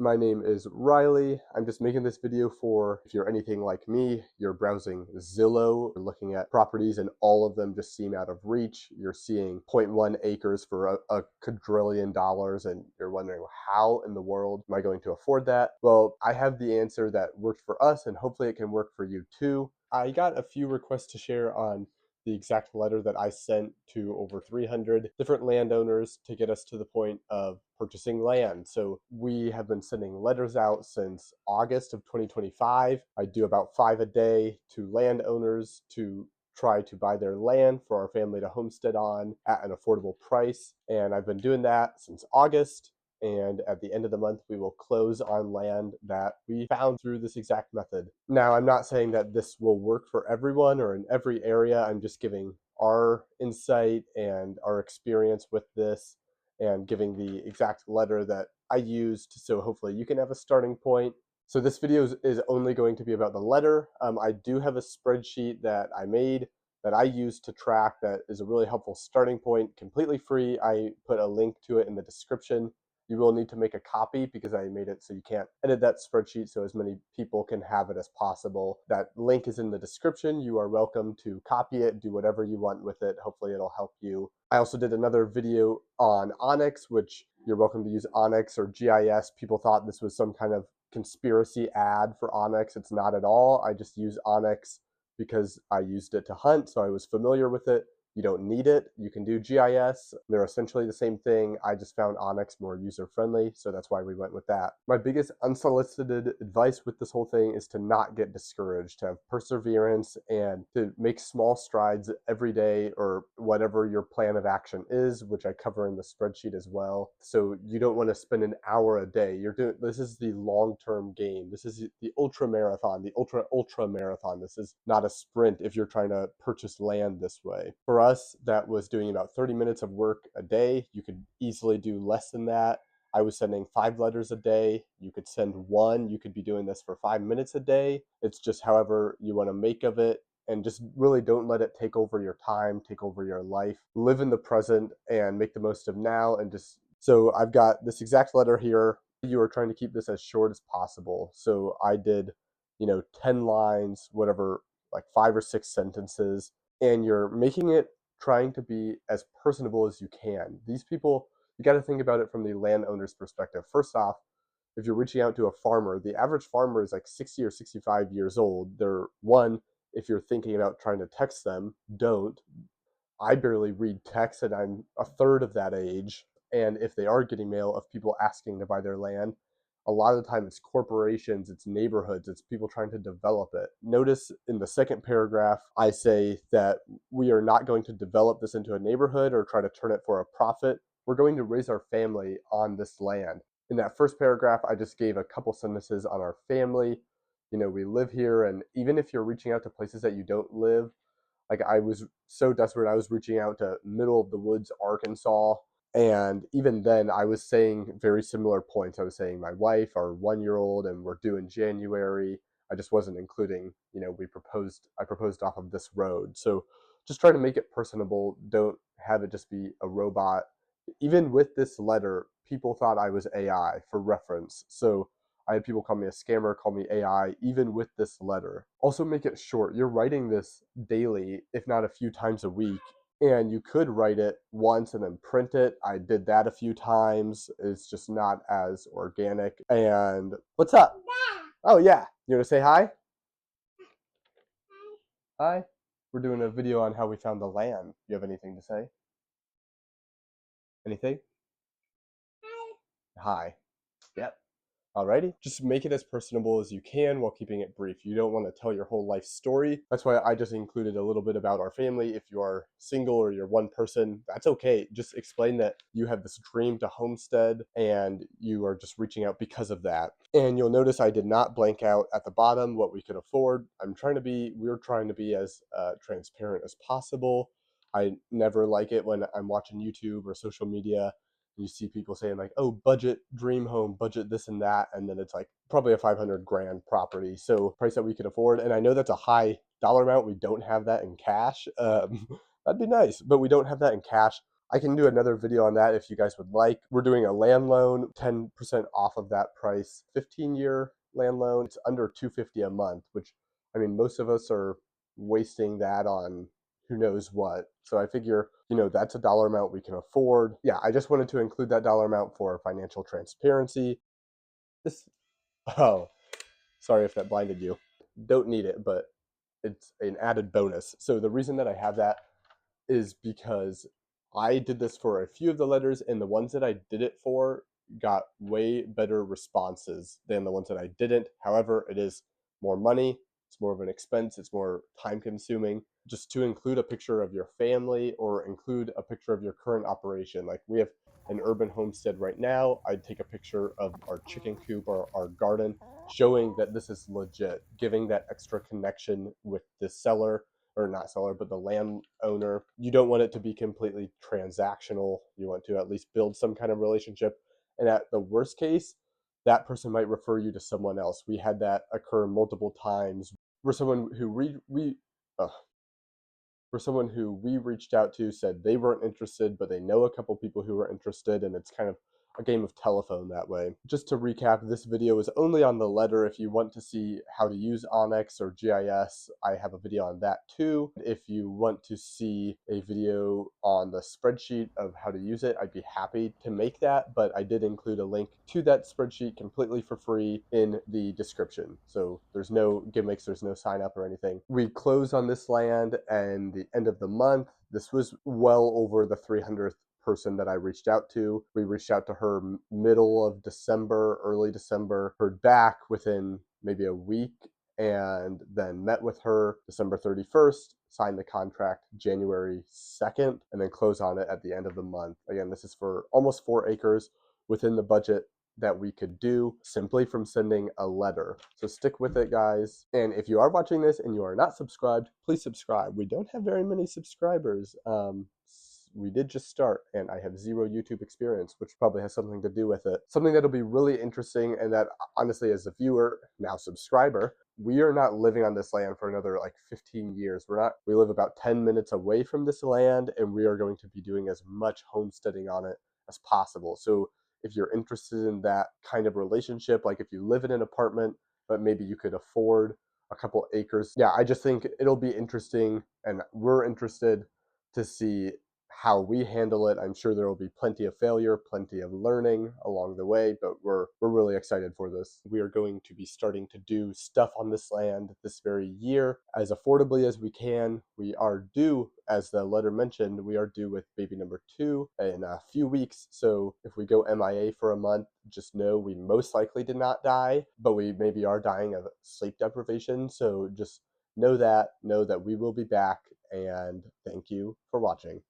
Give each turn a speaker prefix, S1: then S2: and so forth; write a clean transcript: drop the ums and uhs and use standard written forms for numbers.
S1: My name is Riley. I'm just making this video for if you're anything like me, you're browsing Zillow, you're looking at properties and all of them just seem out of reach. You're seeing zero point 0.1 acres for a quadrillion dollars and you're wondering how in the world am I going to afford that? Well, I have the answer that worked for us and hopefully it can work for you too. I got a few requests to share on the exact letter that I sent to over 300 different landowners to get us to the point of purchasing land. So we have been sending letters out since August of 2025. I do about 5 a day to landowners to try to buy their land for our family to homestead on at an affordable price. And I've been doing that since August. And at the end of the month, we will close on land that we found through this exact method. Now, I'm not saying that this will work for everyone or in every area. I'm just giving our insight and our experience with this and giving the exact letter that I used, so hopefully you can have a starting point. So this video is only going to be about the letter. I do have a spreadsheet that I made that I use to track that is a really helpful starting point, completely free. I put a link to it in the description. You will need to make a copy because I made it so you can't edit that spreadsheet so as many people can have it as possible. That link is in the description. You are welcome to copy it, do whatever you want with it. Hopefully it'll help you. I also did another video on Onyx, which you're welcome to use Onyx or GIS. People thought this was some kind of conspiracy ad for Onyx. It's not at all. I just use Onyx because I used it to hunt, so I was familiar with it. You don't need it. You can do GIS. They're essentially the same thing. I just found Onyx more user-friendly, so that's why we went with that. My biggest unsolicited advice with this whole thing is to not get discouraged, to have perseverance, and to make small strides every day or whatever your plan of action is, which I cover in the spreadsheet as well. So you don't want to spend an hour a day. This is the long-term game. This is the ultra marathon, the ultra marathon. This is not a sprint if you're trying to purchase land this way. For us, that was doing about 30 minutes of work a day. You could easily do less than that. I was sending 5 letters a day. You could send 1. You could be doing this for 5 minutes a day. It's just however you want to make of it. And just really don't let it take over your time, take over your life. Live in the present and make the most of now. And just so I've got this exact letter here. You are trying to keep this as short as possible. So I did, 10 lines, whatever, like 5 or 6 sentences. And you're making it trying to be as personable as you can. These people, you got to think about it from the landowner's perspective. First off, if you're reaching out to a farmer, the average farmer is like 60 or 65 years old. If you're thinking about trying to text them, don't. I barely read text and I'm a third of that age. And if they are getting mail of people asking to buy their land, a lot of the time it's corporations, it's neighborhoods, it's people trying to develop it. Notice in the second paragraph, I say that we are not going to develop this into a neighborhood or try to turn it for a profit. We're going to raise our family on this land. In that first paragraph, I just gave a couple sentences on our family. We live here, and even if you're reaching out to places that you don't live, like I was so desperate, I was reaching out to middle of the woods, Arkansas. And even then, I was saying very similar points. I was saying my wife, our 1-year-old, and we're due in January. I just wasn't including, I proposed off of this road. So just try to make it personable. Don't have it just be a robot. Even with this letter, people thought I was AI for reference. So I had people call me a scammer, call me AI, even with this letter. Also make it short. You're writing this daily, if not a few times a week, and you could write it once and then print it. I did that a few times. It's just not as organic. And what's up? Oh yeah, you want to say hi? Hi. We're doing a video on how we found the land. You have anything to say? Anything? Hi. Yep. Alrighty, just make it as personable as you can while keeping it brief. You don't want to tell your whole life story. That's why I just included a little bit about our family. If you are single or you're one person, that's okay. Just explain that you have this dream to homestead and you are just reaching out because of that. And you'll notice I did not blank out at the bottom what we could afford. We're trying to be as transparent as possible. I never like it when I'm watching YouTube or social media you see people saying like, oh, budget dream home, budget this and that, and then it's like probably a 500 grand property. So price that we can afford. And I know that's a high dollar amount. We don't have that in cash. That'd be nice, but we don't have that in cash. I can do another video on that if you guys would like. We're doing a land loan, 10% off of that price, 15-year land loan. It's under $250 a month, which, I mean, most of us are wasting that on who knows what. So I figure, that's a dollar amount we can afford. Yeah, I just wanted to include that dollar amount for financial transparency. This, oh, sorry if that blinded you. Don't need it, but it's an added bonus. So the reason that I have that is because I did this for a few of the letters, and the ones that I did it for got way better responses than the ones that I didn't. However, it is more money, it's more of an expense, it's more time consuming. Just to include a picture of your family or include a picture of your current operation. Like we have an urban homestead right now. I'd take a picture of our chicken coop or our garden, showing that this is legit, giving that extra connection with the seller, or not seller, but the landowner. You don't want it to be completely transactional. You want to at least build some kind of relationship. And at the worst case, that person might refer you to someone else. We had that occur multiple times where someone who we reached out to said they weren't interested, but they know a couple people who were interested, and it's kind of a game of telephone that way. Just to recap, this video is only on the letter. If you want to see how to use Onyx or GIS, I have a video on that too. If you want to see a video on the spreadsheet of how to use it, I'd be happy to make that, but I did include a link to that spreadsheet completely for free in the description. So there's no gimmicks, there's no sign up or anything. We closed on this land and the end of the month. This was well over the 300th person that I reached out to. We reached out to her middle of December, early December, heard back within maybe a week, and then met with her December 31st, signed the contract January 2nd, and then close on it at the end of the month. Again, this is for almost 4 acres within the budget that we could do simply from sending a letter. So stick with it, guys. And if you are watching this and you are not subscribed, please subscribe. We don't have very many subscribers. We did just start, and I have 0 YouTube experience, which probably has something to do with it. Something that'll be really interesting, and that honestly, as a viewer, now subscriber, we are not living on this land for another like 15 years. We live about 10 minutes away from this land, and we are going to be doing as much homesteading on it as possible. So if you're interested in that kind of relationship, like if you live in an apartment, but maybe you could afford a couple acres, yeah, I just think it'll be interesting, and we're interested to see how we handle it. I'm sure there will be plenty of failure, plenty of learning along the way, but we're really excited for this. We are going to be starting to do stuff on this land this very year as affordably as we can. We are due, as the letter mentioned, we are due with baby number 2 in a few weeks. So if we go MIA for a month, just know we most likely did not die, but we maybe are dying of sleep deprivation. So just know that we will be back, and thank you for watching.